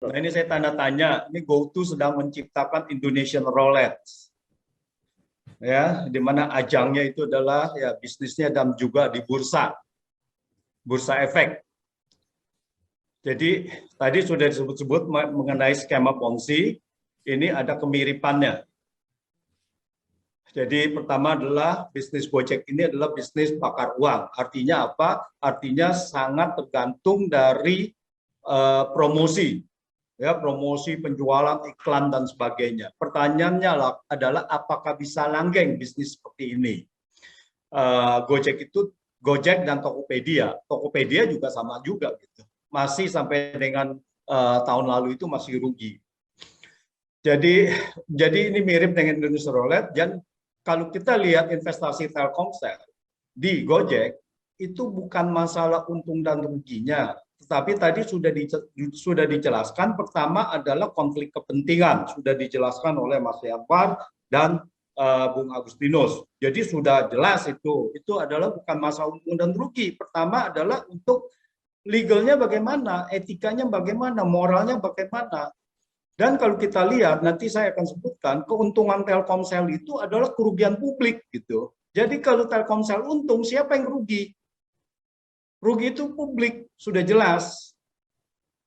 Nah, ini saya tanda tanya, ini GoTo sedang menciptakan Indonesian Roulette. Ya, di mana ajangnya itu adalah ya bisnisnya dan juga di bursa efek. Jadi tadi sudah disebut-sebut mengenai skema Ponzi, ini ada kemiripannya. Jadi pertama adalah bisnis Gojek ini adalah bisnis bakar uang. Artinya apa? Artinya sangat tergantung dari promosi, ya promosi, penjualan, iklan dan sebagainya. Pertanyaannya adalah apakah bisa langgeng bisnis seperti ini? Gojek dan Tokopedia. Tokopedia juga sama juga gitu. Masih sampai dengan tahun lalu itu masih rugi. Jadi ini mirip dengan Indonesia Roulette. Dan kalau kita lihat investasi Telkomsel di Gojek itu bukan masalah untung dan ruginya, tetapi tadi sudah dijelaskan. Pertama adalah konflik kepentingan, sudah dijelaskan oleh Mas Yanwar dan Bung Agustinus. Jadi sudah jelas itu adalah bukan masalah untung dan rugi. Pertama adalah untuk legalnya bagaimana, etikanya bagaimana, moralnya bagaimana. Dan kalau kita lihat, nanti saya akan sebutkan, keuntungan Telkomsel itu adalah kerugian publik gitu. Jadi kalau Telkomsel untung, siapa yang rugi? Rugi itu publik, sudah jelas.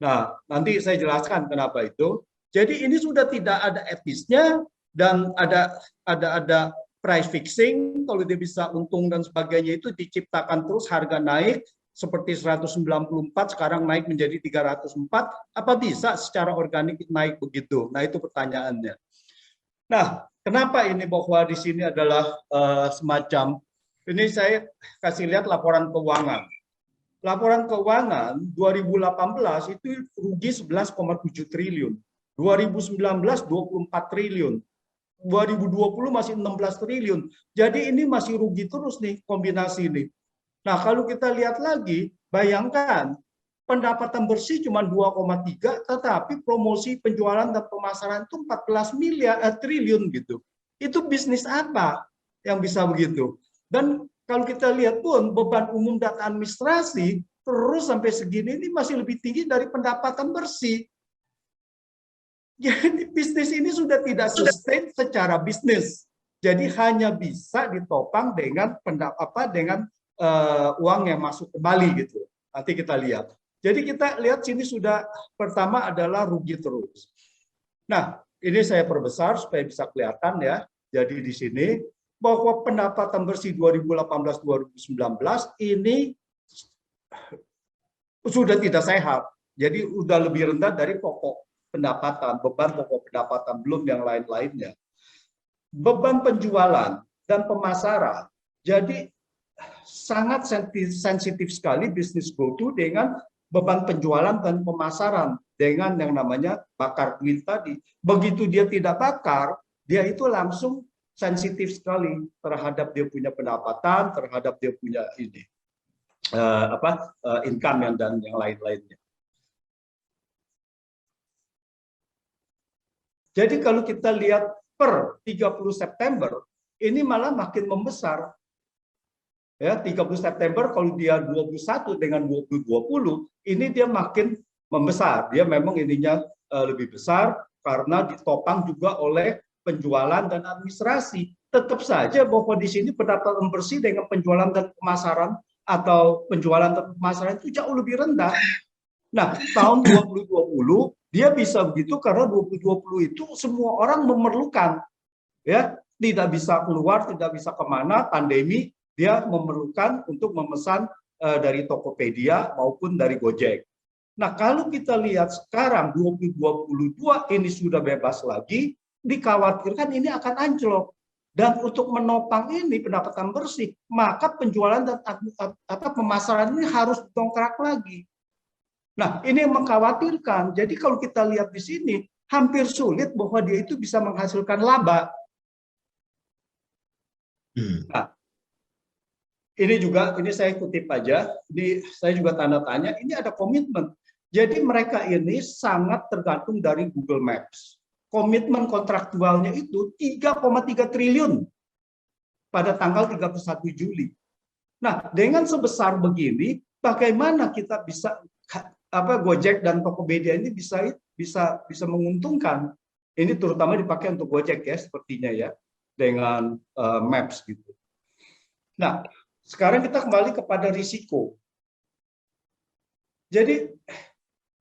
Nah, nanti saya jelaskan kenapa itu. Jadi ini sudah tidak ada etisnya dan ada price fixing, kalau dia bisa untung dan sebagainya itu diciptakan terus, harga naik seperti 194 sekarang naik menjadi 304, apa bisa secara organik naik begitu? Nah, itu pertanyaannya. Nah, kenapa ini bahwa di sini adalah semacam ini saya kasih lihat laporan keuangan. Laporan keuangan 2018 itu rugi 11,7 triliun. 2019 24 triliun. 2020 masih 16 triliun. Jadi ini masih rugi terus nih kombinasi ini. Nah, kalau kita lihat lagi, bayangkan pendapatan bersih cuma 2,3, tetapi promosi, penjualan dan pemasaran itu 14 triliun gitu. Itu bisnis apa yang bisa begitu? Dan kalau kita lihat pun beban umum dan administrasi terus sampai segini ini masih lebih tinggi dari pendapatan bersih. Jadi bisnis ini sudah tidak sustain secara bisnis. Jadi hanya bisa ditopang dengan uang yang masuk kembali gitu. Nanti kita lihat. Jadi kita lihat sini sudah pertama adalah rugi terus. Nah, ini saya perbesar supaya bisa kelihatan ya. Jadi di sini bahwa pendapatan bersih 2018-2019 ini sudah tidak sehat. Jadi sudah lebih rendah dari pokok pendapatan, beban pokok pendapatan, belum yang lain-lainnya. Beban penjualan dan pemasaran. Jadi sangat sensitif sekali bisnis GoTo dengan beban penjualan dan pemasaran dengan yang namanya bakar duit tadi. Begitu dia tidak bakar, dia itu langsung sensitif sekali terhadap dia punya pendapatan, terhadap dia punya ini income dan yang lain-lainnya. Jadi kalau kita lihat per 30 September ini malah makin membesar. Ya, 30 September kalau dia 21 dengan 2020 ini dia makin membesar. Dia memang ininya lebih besar karena ditopang juga oleh penjualan dan administrasi. Tetap saja bahwa di sini pendapatan bersih dengan penjualan dan pemasaran atau penjualan dan pemasaran itu jauh lebih rendah. Nah, tahun 2020 dia bisa begitu karena 2020 itu semua orang memerlukan, ya, tidak bisa keluar, tidak bisa kemana, pandemi, dia memerlukan untuk memesan dari Tokopedia maupun dari Gojek. Nah, kalau kita lihat sekarang 2022 ini sudah bebas lagi, dikhawatirkan ini akan anjlok. Dan untuk menopang ini pendapatan bersih, maka penjualan dan pemasaran ini harus dongkrak lagi. Nah, ini yang mengkhawatirkan. Jadi kalau kita lihat di sini, hampir sulit bahwa dia itu bisa menghasilkan laba. Nah, ini saya kutip aja. Ini saya juga tanda tanya. Ini ada komitmen. Jadi mereka ini sangat tergantung dari Google Maps. Komitmen kontraktualnya itu 3,3 triliun pada tanggal 31 Juli. Nah, dengan sebesar begini, bagaimana kita bisa Gojek dan Tokopedia ini bisa bisa menguntungkan. Ini terutama dipakai untuk Gojek ya sepertinya ya, dengan Maps gitu. Nah, sekarang kita kembali kepada risiko. Jadi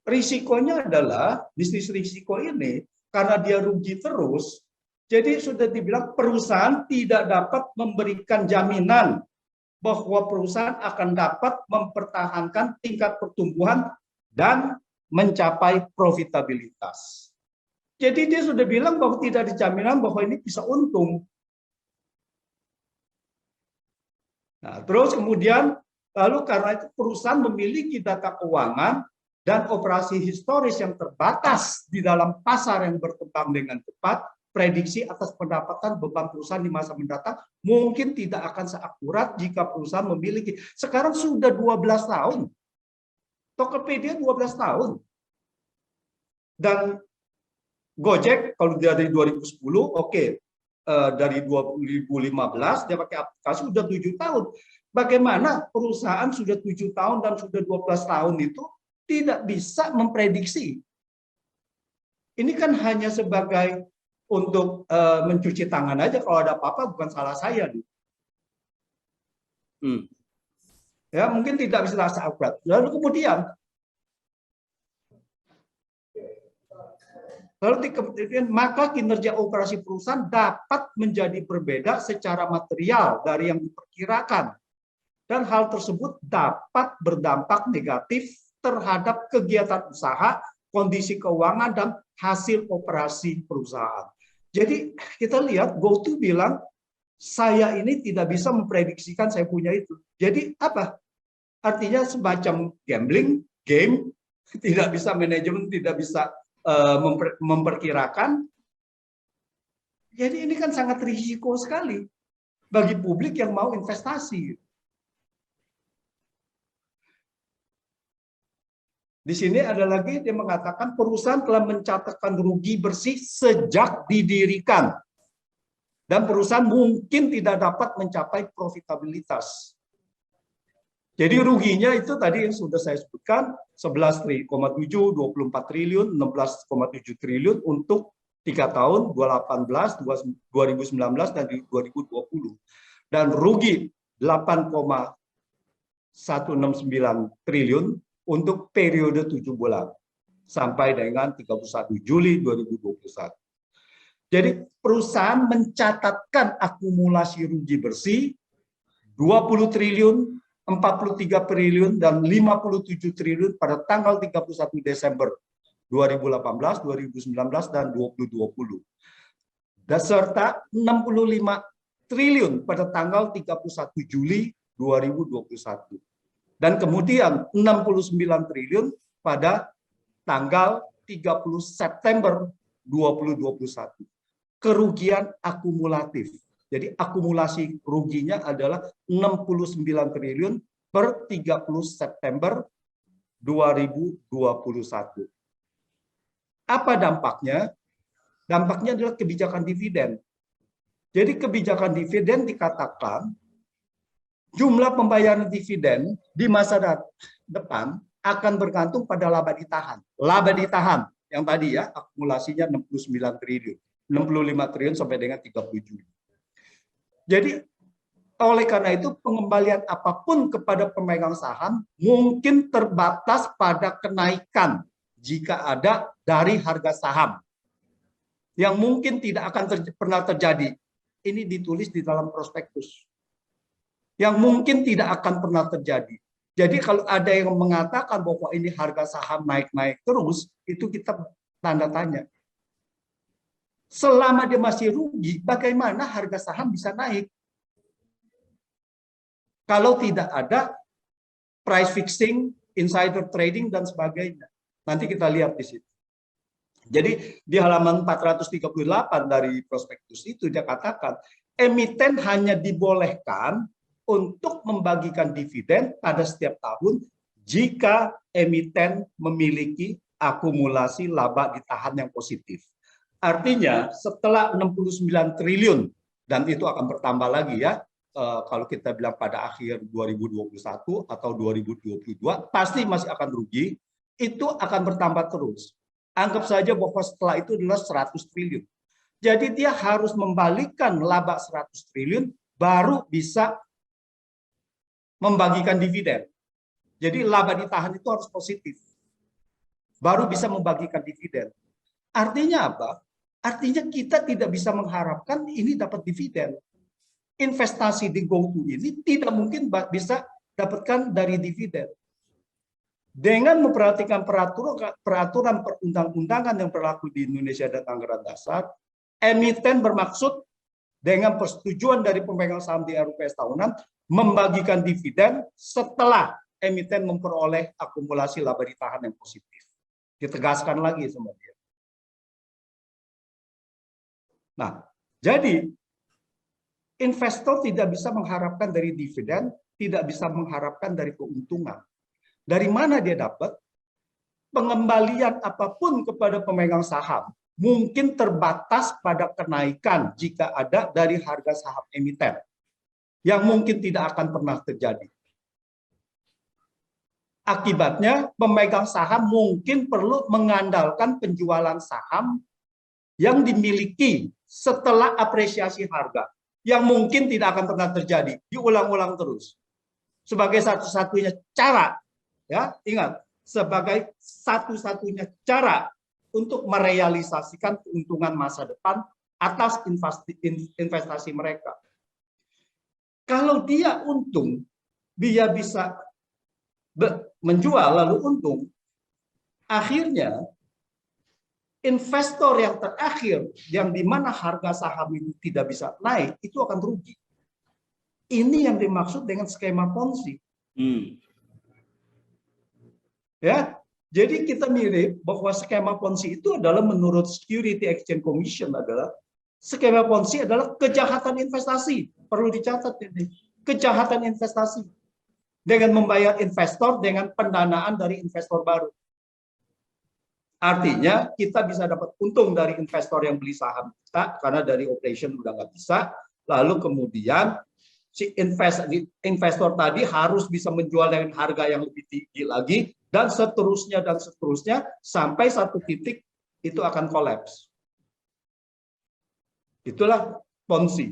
risikonya adalah bisnis risiko ini karena dia rugi terus. Jadi sudah dibilang perusahaan tidak dapat memberikan jaminan bahwa perusahaan akan dapat mempertahankan tingkat pertumbuhan dan mencapai profitabilitas. Jadi dia sudah bilang bahwa tidak ada jaminan bahwa ini bisa untung. Nah, terus kemudian lalu karena itu perusahaan memiliki data keuangan dan operasi historis yang terbatas di dalam pasar yang berkembang dengan cepat, prediksi atas pendapatan beban perusahaan di masa mendatang mungkin tidak akan seakurat jika perusahaan memiliki. Sekarang sudah 12 tahun. Tokopedia 12 tahun. Dan Gojek kalau dari 2010, oke. Dari 2015 dia pakai aplikasi sudah 7 tahun. Bagaimana perusahaan sudah 7 tahun dan sudah 12 tahun itu tidak bisa memprediksi. Ini kan hanya sebagai untuk mencuci tangan aja, kalau ada apa-apa bukan salah saya. Ya, mungkin tidak bisa akurat. Lalu kemudian maka kinerja operasi perusahaan dapat menjadi berbeda secara material dari yang diperkirakan. Dan hal tersebut dapat berdampak negatif terhadap kegiatan usaha, kondisi keuangan, dan hasil operasi perusahaan. Jadi kita lihat GoTo bilang, saya ini tidak bisa memprediksikan saya punya itu. Jadi apa? Artinya semacam gambling, game, tidak bisa manajemen, tidak bisa memperkirakan. Jadi ini kan sangat risiko sekali bagi publik yang mau investasi. Di sini ada lagi dia mengatakan perusahaan telah mencatatkan rugi bersih sejak didirikan. Dan perusahaan mungkin tidak dapat mencapai profitabilitas. Jadi ruginya itu tadi yang sudah saya sebutkan 11,7, 24 triliun, 16,7 triliun untuk 3 tahun 2018, 2019 dan 2020. Dan rugi 8,169 triliun untuk periode 7 bulan sampai dengan 31 Juli 2021. Jadi perusahaan mencatatkan akumulasi rugi bersih 20 triliun, 43 triliun, dan 57 triliun pada tanggal 31 Desember 2018, 2019, dan 2020. Dan serta 65 triliun pada tanggal 31 Juli 2021. Dan kemudian 69 triliun pada tanggal 30 September 2021. Kerugian akumulatif. Jadi akumulasi ruginya adalah 69 triliun per 30 September 2021. Apa dampaknya? Dampaknya adalah kebijakan dividen. Jadi kebijakan dividen dikatakan jumlah pembayaran dividen di masa depan akan bergantung pada laba ditahan. Laba ditahan yang tadi ya akumulasinya 69 triliun, 65 triliun sampai dengan 37. Jadi oleh karena itu pengembalian apapun kepada pemegang saham mungkin terbatas pada kenaikan jika ada dari harga saham yang mungkin tidak akan pernah terjadi. Ini ditulis di dalam prospektus. Yang mungkin tidak akan pernah terjadi. Jadi kalau ada yang mengatakan bahwa ini harga saham naik-naik terus, itu kita tanda tanya. Selama dia masih rugi, bagaimana harga saham bisa naik? Kalau tidak ada price fixing, insider trading, dan sebagainya. Nanti kita lihat di situ. Jadi di halaman 438 dari prospektus itu dia katakan, emiten hanya dibolehkan untuk membagikan dividen pada setiap tahun jika emiten memiliki akumulasi laba ditahan yang positif. Artinya setelah 69 triliun, dan itu akan bertambah lagi ya, kalau kita bilang pada akhir 2021 atau 2022, pasti masih akan rugi, itu akan bertambah terus. Anggap saja bahwa setelah itu adalah 100 triliun. Jadi dia harus membalikkan laba 100 triliun baru bisa membagikan dividen. Jadi laba ditahan itu harus positif. Baru bisa membagikan dividen. Artinya apa? Artinya kita tidak bisa mengharapkan ini dapat dividen. Investasi di GoTo ini tidak mungkin bisa dapatkan dari dividen. Dengan memperhatikan peraturan perundang-undangan yang berlaku di Indonesia dan anggaran dasar, emiten bermaksud dengan persetujuan dari pemegang saham di RUPS tahunan membagikan dividen setelah emiten memperoleh akumulasi laba ditahan yang positif. Ditegaskan lagi sama dia. Nah, jadi investor tidak bisa mengharapkan dari dividen, tidak bisa mengharapkan dari keuntungan. Dari mana dia dapat? Pengembalian apapun kepada pemegang saham mungkin terbatas pada kenaikan jika ada dari harga saham emiten yang mungkin tidak akan pernah terjadi. Akibatnya pemegang saham mungkin perlu mengandalkan penjualan saham yang dimiliki setelah apresiasi harga yang mungkin tidak akan pernah terjadi, diulang-ulang terus. Sebagai satu-satunya cara, ya, ingat, sebagai satu-satunya cara untuk merealisasikan keuntungan masa depan atas investasi mereka. Kalau dia untung, dia bisa menjual lalu untung, akhirnya investor yang terakhir yang di mana harga saham itu tidak bisa naik itu akan rugi. Ini yang dimaksud dengan skema Ponzi. Ya, jadi kita mirip bahwa skema Ponzi itu adalah menurut Security Exchange Commission adalah skema Ponzi adalah kejahatan investasi. Perlu dicatat ini, kejahatan investasi dengan membayar investor dengan pendanaan dari investor baru. Artinya kita bisa dapat untung dari investor yang beli saham kita karena dari operation udah nggak bisa. Lalu kemudian si investor tadi harus bisa menjual dengan harga yang lebih tinggi lagi dan seterusnya sampai satu titik itu akan kolaps. Itulah Ponzi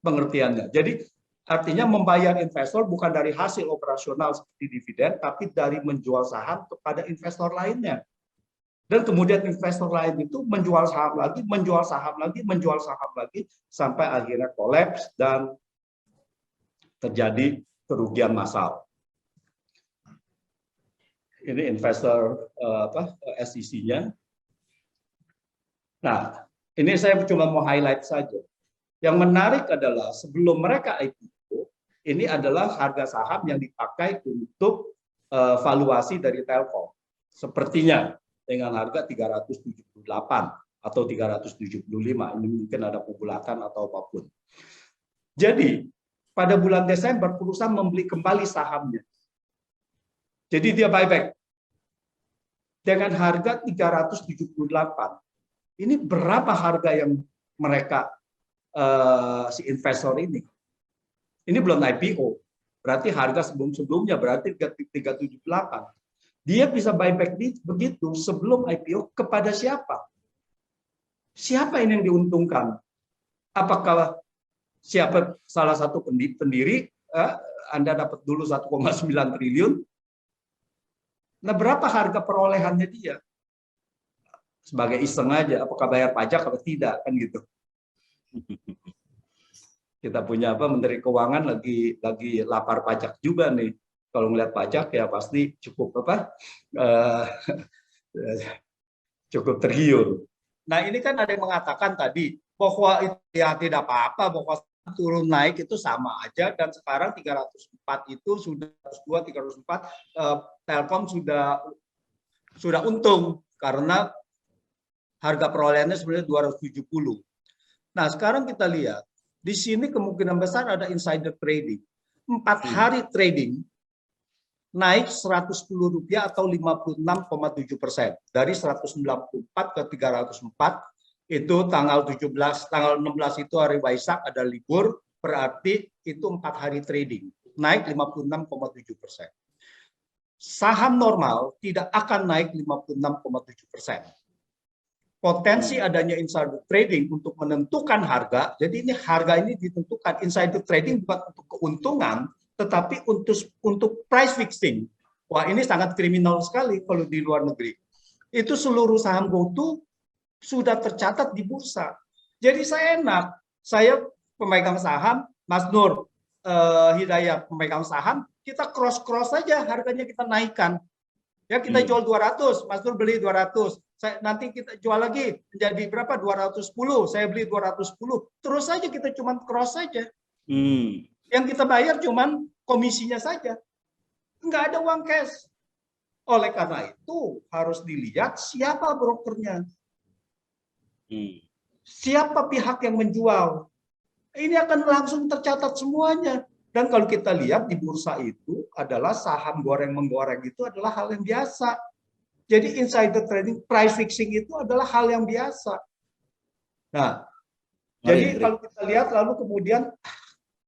pengertiannya. Jadi artinya membayar investor bukan dari hasil operasional seperti dividen, tapi dari menjual saham kepada investor lainnya. Dan kemudian investor lain itu menjual saham lagi, sampai akhirnya kolaps dan terjadi kerugian massal. Ini investor SEC-nya. Nah, ini saya cuma mau highlight saja. Yang menarik adalah sebelum mereka IPO, ini adalah harga saham yang dipakai untuk valuasi dari Telkom. Sepertinya dengan harga 378 atau 375. Ini mungkin ada pembulatan atau apapun. Jadi, pada bulan Desember, perusahaan membeli kembali sahamnya. Jadi dia buyback. Dengan harga 378. Ini berapa harga yang mereka, si investor ini? Ini belum IPO. Berarti harga sebelum-sebelumnya, berarti 378. Dia bisa buyback begitu sebelum IPO kepada siapa? Siapa ini yang diuntungkan? Apakah salah satu pendiri, Anda dapat dulu 1,9 triliun. Nah, berapa harga perolehannya dia? Sebagai iseng aja, apakah bayar pajak atau tidak, kan gitu. Kita punya Menteri Keuangan lagi lapar pajak juga nih. Kalau ngeliat pajak ya pasti cukup cukup tergiur. Nah, ini kan ada yang mengatakan tadi bahwa ya tidak apa-apa, bahwa turun naik itu sama aja, dan sekarang 304 itu sudah 304 Telkom sudah untung karena harga perolehannya sebenarnya 270. Nah, sekarang kita lihat di sini kemungkinan besar ada insider trading. 4 hari trading naik Rp110 atau 56,7%. Dari 194 ke 304, itu tanggal 16 itu hari Waisak, ada libur, berarti itu 4 hari trading, naik 56,7%. saham normal tidak akan naik 56,7%. Potensi adanya insider trading untuk menentukan harga, jadi ini harga ini ditentukan, insider trading bukan untuk keuntungan, tetapi untuk price fixing. Wah, ini sangat kriminal sekali kalau di luar negeri. Itu seluruh saham GoTo sudah tercatat di bursa. Jadi saya enak, saya pemegang saham, Mas Nur Hidayat pemegang saham, kita cross saja harganya kita naikkan. Ya kita jual 200, Mas Nur beli 200. Nanti kita jual lagi menjadi berapa? 210. Saya beli 210. Terus saja kita cuma cross saja. Yang kita bayar cuma komisinya saja. Enggak ada uang cash. Oleh karena itu harus dilihat siapa brokernya. Siapa pihak yang menjual. Ini akan langsung tercatat semuanya. Dan kalau kita lihat di bursa itu adalah saham goreng-menggoreng itu adalah hal yang biasa. Jadi insider trading, price fixing itu adalah hal yang biasa. Nah, jadi kalau kita lihat lalu kemudian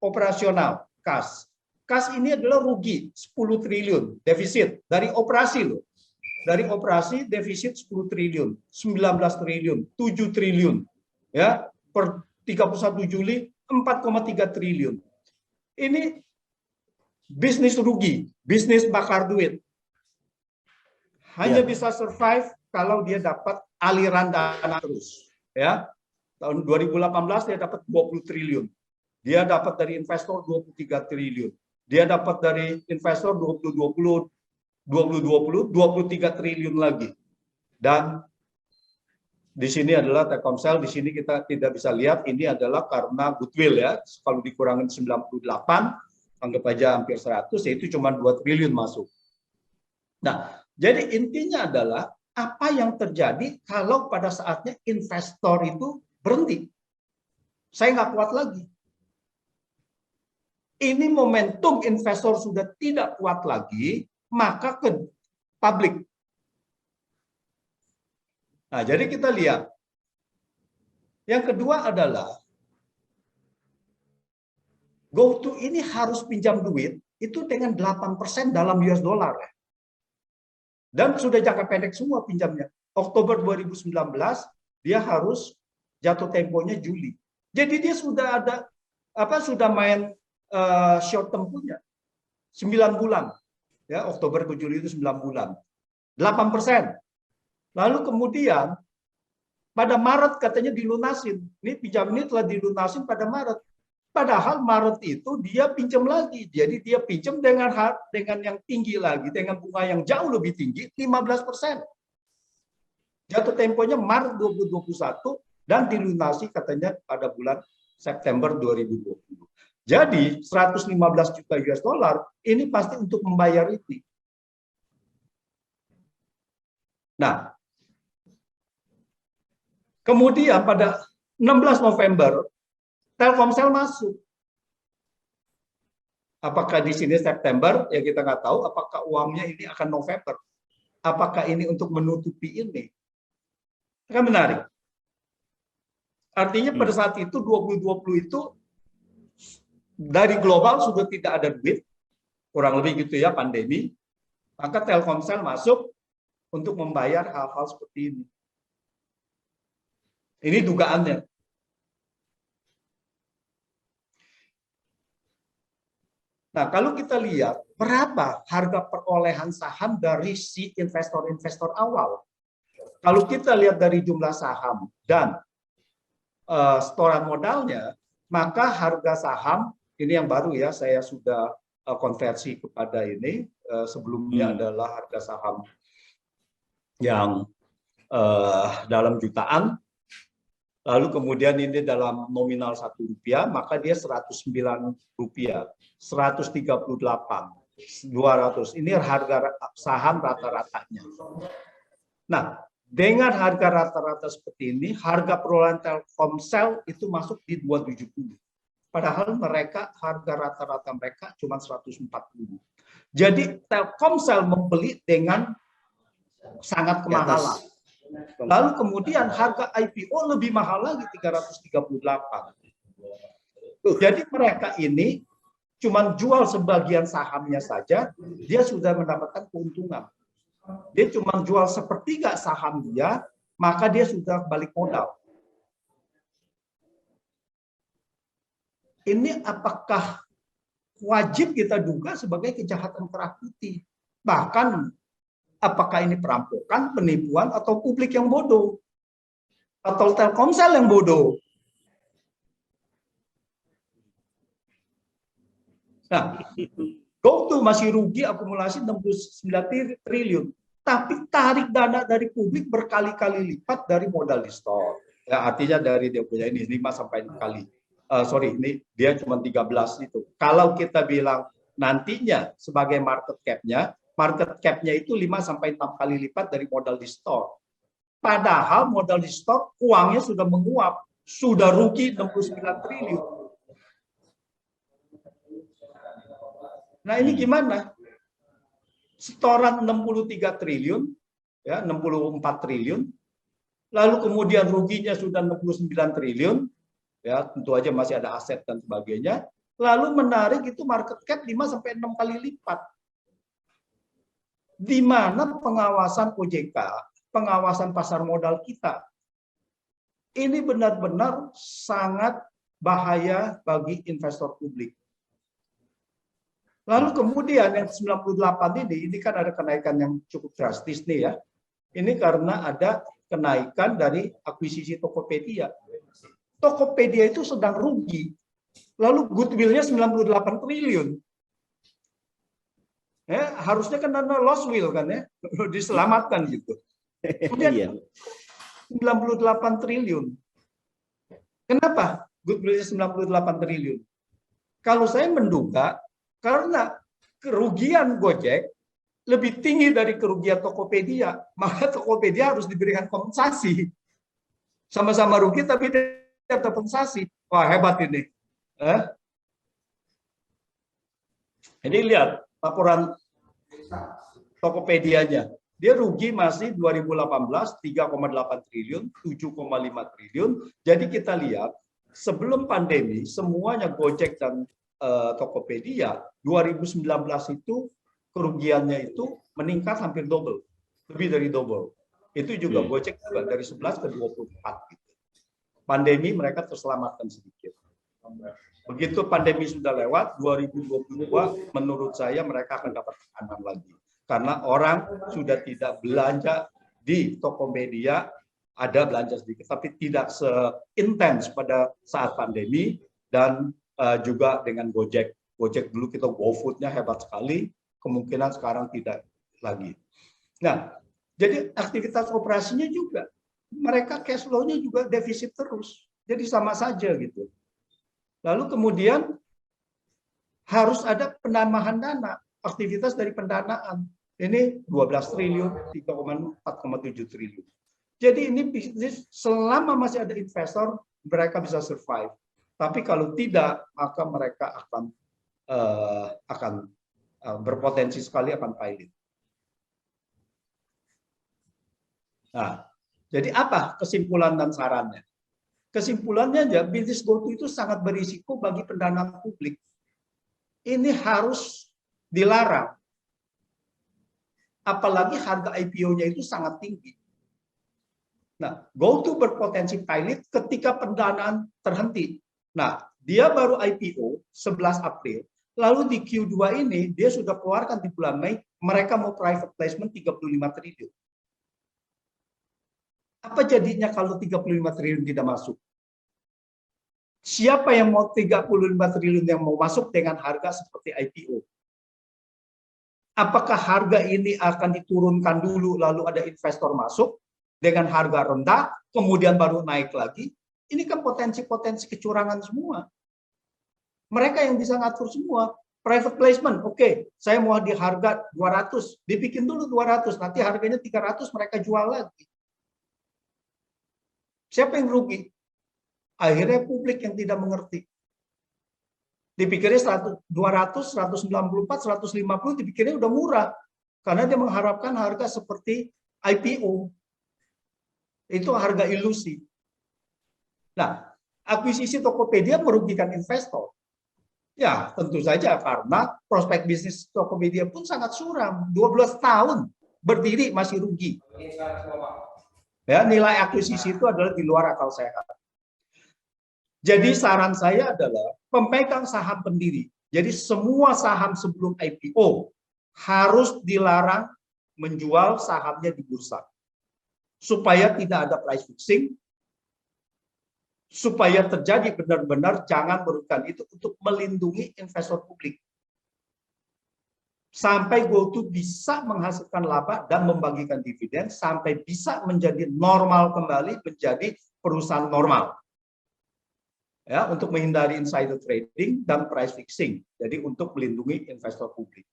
operasional, kas. Kas ini adalah rugi 10 triliun defisit dari operasi loh. Dari operasi defisit 10 triliun, 19 triliun, 7 triliun. Ya, per 31 Juli 4,3 triliun. Ini bisnis rugi, bisnis bakar duit. Hanya bisa survive kalau dia dapat aliran dana terus. Ya, tahun 2018 dia dapat 20 triliun. Dia dapat dari investor 23 triliun. Dia dapat dari investor 2020, 23 triliun lagi. Dan di sini adalah Telkomsel, di sini kita tidak bisa lihat, ini adalah karena goodwill ya. Kalau dikurangin 98, anggap aja hampir 100, yaitu cuma 2 triliun masuk. Nah, jadi intinya adalah apa yang terjadi kalau pada saatnya investor itu berhenti. Saya nggak kuat lagi. Ini momentum investor sudah tidak kuat lagi, maka ke publik. Nah, jadi kita lihat. Yang kedua adalah GoTo ini harus pinjam duit itu dengan 8% dalam US dollar. Dan sudah jangka pendek semua pinjamnya. Oktober 2019 dia harus jatuh temponya Juli. Jadi dia sudah ada sudah main short term punya 9 bulan. Ya, Oktober ke Juli itu 9 bulan. 8%. Lalu kemudian pada Maret katanya dilunasin. Ini pinjam ini telah dilunasin pada Maret. Padahal Maret itu dia pinjam lagi. Jadi dia pinjam dengan yang tinggi lagi, dengan bunga yang jauh lebih tinggi, 15%. Jatuh temponya Maret 2021 dan dilunasi katanya pada bulan September 2020. Jadi 115 juta US dollar ini pasti untuk membayar itu. Nah, kemudian pada 16 November Telkomsel masuk. Apakah di sini September? Ya kita nggak tahu. Apakah uangnya ini akan November? Apakah ini untuk menutupi ini? Kan menarik. Artinya pada saat itu 2020 itu dari global sudah tidak ada duit, kurang lebih gitu ya, pandemi. Maka Telkomsel masuk untuk membayar hal-hal seperti ini. Ini dugaannya. Nah, kalau kita lihat berapa harga perolehan saham dari si investor-investor awal. Kalau kita lihat dari jumlah saham dan setoran modalnya, maka harga saham, ini yang baru ya, saya sudah konversi kepada ini, sebelumnya adalah harga saham yang dalam jutaan, lalu kemudian ini dalam nominal Rp1, maka dia Rp109, 138, 200. Ini harga saham rata-ratanya. Nah, dengan harga rata-rata seperti ini, harga perolehan Telkomsel itu masuk di 270. Padahal mereka harga rata-rata mereka cuma 140. Jadi Telkomsel membeli dengan sangat kemahalan. Lalu kemudian harga IPO lebih mahal lagi 338. Jadi mereka ini cuman jual sebagian sahamnya saja, dia sudah mendapatkan keuntungan. Dia cuma jual sepertiga saham dia, maka dia sudah balik modal. Ini apakah wajib kita duga sebagai kejahatan kerah putih? Bahkan apakah ini perampokan, penipuan, atau publik yang bodoh? Atau Telkomsel yang bodoh? Nah, GoTo masih rugi akumulasi 69 triliun. Tapi tarik dana dari publik berkali-kali lipat dari modal di store. Ya, artinya dari dia punya ini 5 sampai 6 kali. Sorry, ini dia cuma 13 itu. Kalau kita bilang nantinya sebagai market cap-nya itu 5 sampai 6 kali lipat dari modal di store. Padahal modal di store uangnya sudah menguap, sudah rugi 69 triliun. Nah, ini gimana? Setoran 63 triliun, ya 64 triliun, lalu kemudian ruginya sudah 69 triliun, ya tentu aja masih ada aset dan sebagainya, lalu menarik itu market cap 5 sampai 6 kali lipat. Di mana pengawasan OJK, pengawasan pasar modal kita, ini benar-benar sangat bahaya bagi investor publik. Lalu kemudian yang 98 ini kan ada kenaikan yang cukup drastis nih ya. Ini karena ada kenaikan dari akuisisi Tokopedia. Tokopedia itu sedang rugi. Lalu goodwill-nya 98 triliun. Ya, harusnya kan ada loss will kan ya, diselamatkan gitu. Kemudian 98 triliun. Kenapa goodwill-nya 98 triliun? Kalau saya menduga karena kerugian Gojek lebih tinggi dari kerugian Tokopedia, maka Tokopedia harus diberikan kompensasi. Sama-sama rugi tapi dia dapat kompensasi. Wah, hebat ini. Ini lihat laporan Tokopedia-nya. Dia rugi masih 2018 3,8 triliun, 7,5 triliun. Jadi kita lihat sebelum pandemi semuanya Gojek dan Tokopedia 2019 itu kerugiannya itu meningkat hampir double, lebih dari double. Itu juga Gojek juga dari 11 ke 24 gitu. Pandemi mereka terselamatkan sedikit. Begitu pandemi sudah lewat 2022 menurut saya mereka akan dapat tekanan lagi. Karena orang sudah tidak belanja di Tokopedia, ada belanja sedikit tapi tidak seintens pada saat pandemi dan juga dengan Gojek. Gojek dulu kita GoFood-nya hebat sekali, kemungkinan sekarang tidak lagi. Nah, jadi aktivitas operasinya juga, mereka cash flow-nya juga defisit terus. Jadi sama saja gitu. Lalu kemudian harus ada penambahan dana, aktivitas dari pendanaan. Ini 12 triliun, 3,4,7 triliun. Jadi ini bisnis selama masih ada investor, mereka bisa survive. Tapi kalau tidak, maka mereka akan berpotensi sekali akan pilot. Nah, jadi apa kesimpulan dan sarannya? Kesimpulannya aja, bisnis GoTo itu sangat berisiko bagi pendanaan publik. Ini harus dilarang. Apalagi harga IPO-nya itu sangat tinggi. Nah, GoTo berpotensi pilot ketika pendanaan terhenti. Nah, dia baru IPO 11 April, lalu di Q2 ini dia sudah keluarkan di bulan Mei, mereka mau private placement 35 triliun. Apa jadinya kalau 35 triliun tidak masuk? Siapa yang mau 35 triliun yang mau masuk dengan harga seperti IPO? Apakah harga ini akan diturunkan dulu lalu ada investor masuk dengan harga rendah, kemudian baru naik lagi? Ini kan potensi-potensi kecurangan semua. Mereka yang bisa ngatur semua. Private placement, oke, saya mau di harga 200, dibikin dulu 200, nanti harganya 300 mereka jual lagi. Siapa yang rugi? Akhirnya publik yang tidak mengerti. Dipikirnya 200, 194, 150, dipikirnya udah murah. Karena dia mengharapkan harga seperti IPO. Itu harga ilusi. Nah, akuisisi Tokopedia merugikan investor. Ya, tentu saja karena prospek bisnis Tokopedia pun sangat suram. 12 tahun berdiri masih rugi. Ya, nilai akuisisi itu adalah di luar akal sehat. Jadi saran saya adalah pemegang saham pendiri. Jadi semua saham sebelum IPO harus dilarang menjual sahamnya di bursa. Supaya tidak ada price fixing, supaya terjadi benar-benar jangan merugikan, itu untuk melindungi investor publik. Sampai GoTo bisa menghasilkan laba dan membagikan dividen, sampai bisa menjadi normal kembali, menjadi perusahaan normal. Ya, untuk menghindari insider trading dan price fixing. Jadi untuk melindungi investor publik.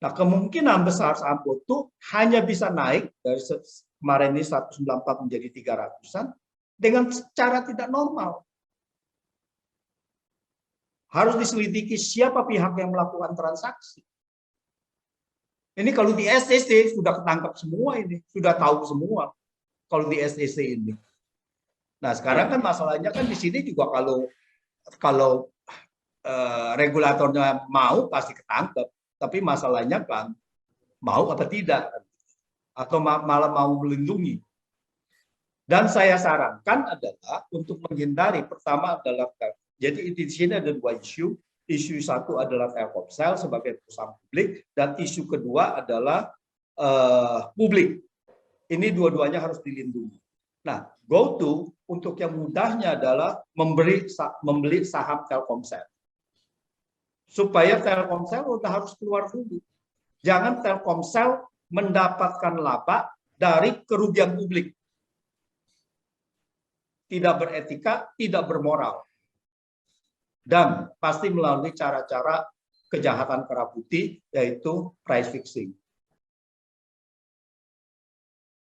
Nah, kemungkinan besar saham GoTo hanya bisa naik dari kemarin ini 194 menjadi 300-an dengan cara tidak normal. Harus diselidiki siapa pihak yang melakukan transaksi. Ini kalau di SEC sudah ketangkap semua ini, sudah tahu semua kalau di SEC ini. Nah, sekarang kan masalahnya kan di sini juga kalau regulatornya mau pasti ketangkep, tapi masalahnya kan mau apa tidak, atau malah mau melindungi. Dan saya sarankan adalah untuk menghindari, pertama adalah, jadi di sini ada dua isu. Isu satu adalah Telkomsel sebagai perusahaan publik, dan isu kedua adalah publik. Ini dua-duanya harus dilindungi. Nah, GoTo untuk yang mudahnya adalah membeli saham Telkomsel. Supaya Telkomsel udah harus keluar dulu. Jangan Telkomsel mendapatkan laba dari kerugian publik. Tidak beretika, tidak bermoral. Dan pasti melalui cara-cara kejahatan kera putih, yaitu price fixing.